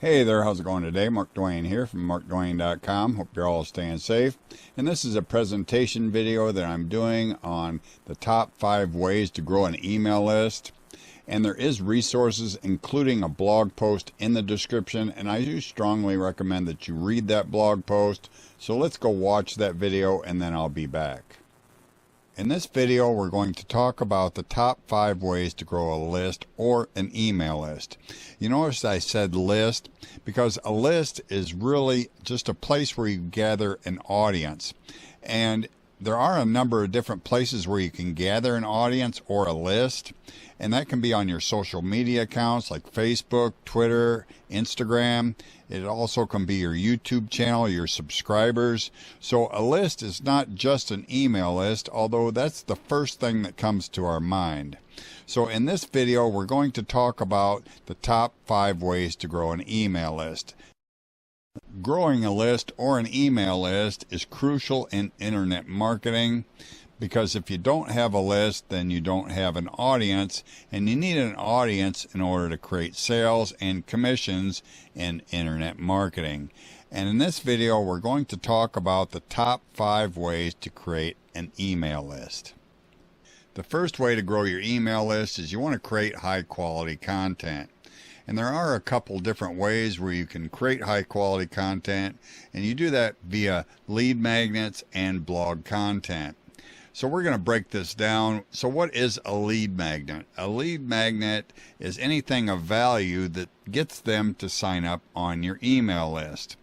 Hey there, how's it going today? Mark Dwayne here from markdwayne.com. Hope you're all staying safe. And this is a presentation video that I'm doing on the top 5 ways to grow an email list. And there is resources, including a blog post in the description, and I do strongly recommend that you read that blog post. So let's go watch that video and then I'll be back. In this video, we're going to talk about the top 5 ways to grow a list or an email list. You notice I said list because a list is really just a place where you gather an audience. And there are a number of different places where you can gather an audience or a list. And that can be on your social media accounts like Facebook, Twitter, Instagram. It also can be your YouTube channel, your subscribers. So a list is not just an email list, although that's the first thing that comes to our mind. So in this video, we're going to talk about the top 5 ways to grow an email list. Growing a list or an email list is crucial in internet marketing, because if you don't have a list, then you don't have an audience, and you need an audience in order to create sales and commissions in internet marketing. And in this video, we're going to talk about the top 5 ways to create an email list. The first way to grow your email list is you want to create high quality content. And there are a couple different ways where you can create high quality content, and you do that via lead magnets and blog content. So we're going to break this down. So what is a lead magnet? A lead magnet is anything of value that gets them to sign up on your email list.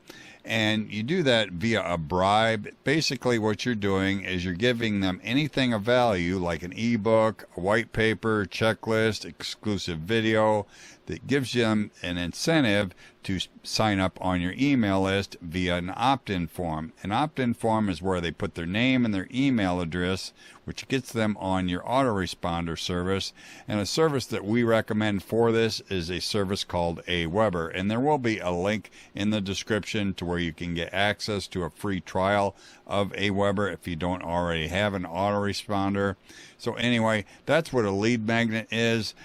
And you do that via a bribe. Basically what you're doing is you're giving them anything of value, like an ebook, a white paper, checklist, exclusive video, that gives them an incentive to sign up on your email list via an opt-in form. An opt-in form is where they put their name and their email address, which gets them on your autoresponder service. And a service that we recommend for this is a service called Aweber. And there will be a link in the description to where you can get access to a free trial of Aweber if you don't already have an autoresponder. So anyway, that's what a lead magnet is.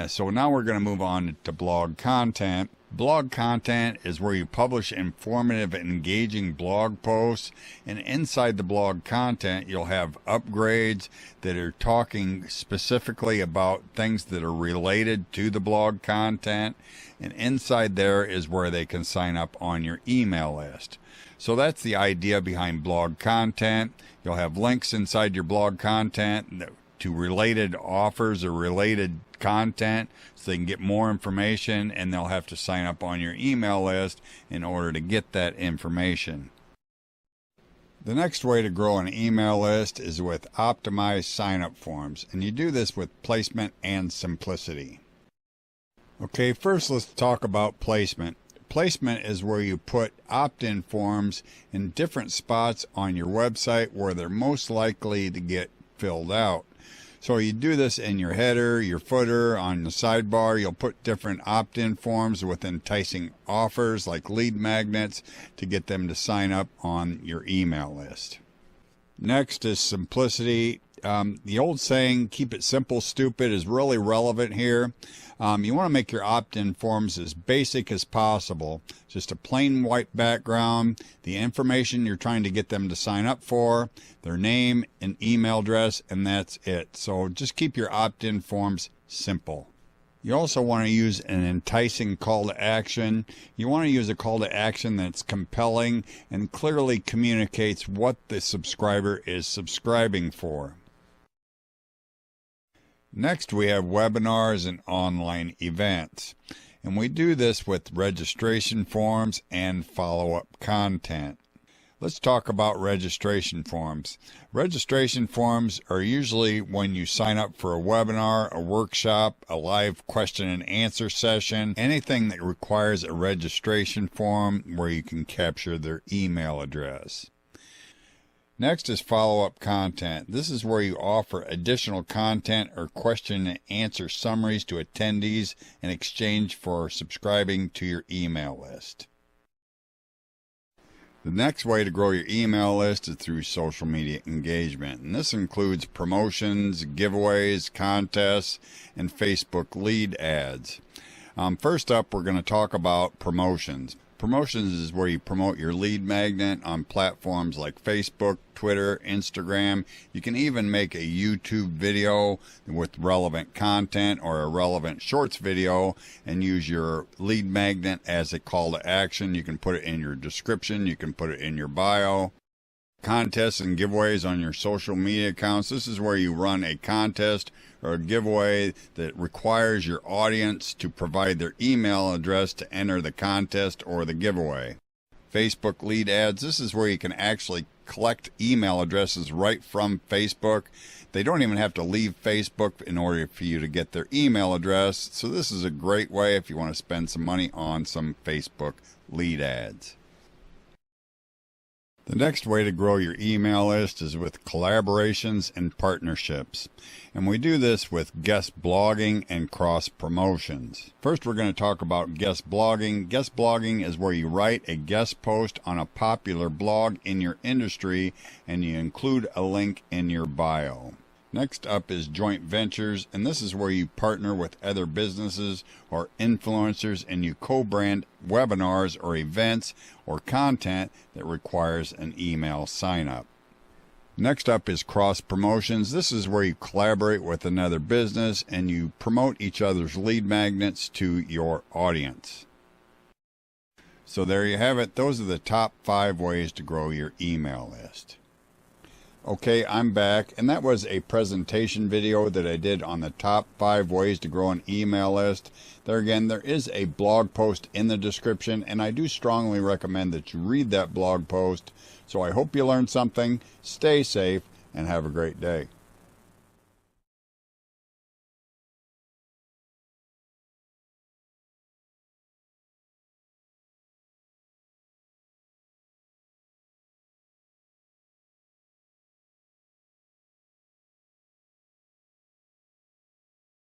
So now we're going to move on to blog content. Blog content is where you publish informative and engaging blog posts, and inside the blog content you'll have upgrades that are talking specifically about things that are related to the blog content, and inside there is where they can sign up on your email list. So that's the idea behind blog content. You'll have links inside your blog content to related offers or related content, so they can get more information, and they'll have to sign up on your email list in order to get that information. The next way to grow an email list is with optimized sign-up forms, and you do this with placement and simplicity. Okay, first let's talk about placement. Placement is where you put opt-in forms in different spots on your website where they're most likely to get filled out. So you do this in your header, your footer, on the sidebar. You'll put different opt-in forms with enticing offers like lead magnets to get them to sign up on your email list. Next is simplicity. The old saying, keep it simple, stupid, is really relevant here. You want to make your opt-in forms as basic as possible. Just a plain white background, the information you're trying to get them to sign up for, their name and email address, and that's it. So just keep your opt-in forms simple. You also want to use an enticing call to action. You want to use a call to action that's compelling and clearly communicates what the subscriber is subscribing for. Next, we have webinars and online events. And we do this with registration forms and follow-up content. Let's talk about registration forms. Registration forms are usually when you sign up for a webinar, a workshop, a live question and answer session, anything that requires a registration form where you can capture their email address. Next is follow-up content. This is where you offer additional content or question and answer summaries to attendees in exchange for subscribing to your email list. The next way to grow your email list is through social media engagement, and this includes promotions, giveaways, contests, and Facebook lead ads. First up, we're going to talk about promotions. Promotions is where you promote your lead magnet on platforms like Facebook, Twitter, Instagram. You can even make a YouTube video with relevant content or a relevant shorts video and use your lead magnet as a call to action. You can put it in your description. You can put it in your bio. Contests and giveaways on your social media accounts. This is where you run a contest or a giveaway that requires your audience to provide their email address to enter the contest or the giveaway. Facebook lead ads. This is where you can actually collect email addresses right from Facebook. They don't even have to leave Facebook in order for you to get their email address. So this is a great way if you want to spend some money on some Facebook lead ads. The next way to grow your email list is with collaborations and partnerships. And we do this with guest blogging and cross promotions. First, we're going to talk about guest blogging. Guest blogging is where you write a guest post on a popular blog in your industry and you include a link in your bio. Next up is joint ventures, and this is where you partner with other businesses or influencers and you co-brand webinars or events or content that requires an email sign-up. Next up is cross promotions. This is where you collaborate with another business and you promote each other's lead magnets to your audience. So there you have it. Those are the top 5 ways to grow your email list. Okay, I'm back, and that was a presentation video that I did on the top 5 ways to grow an email list. There again, there is a blog post in the description, and I do strongly recommend that you read that blog post. So I hope you learned something. Stay safe, and have a great day.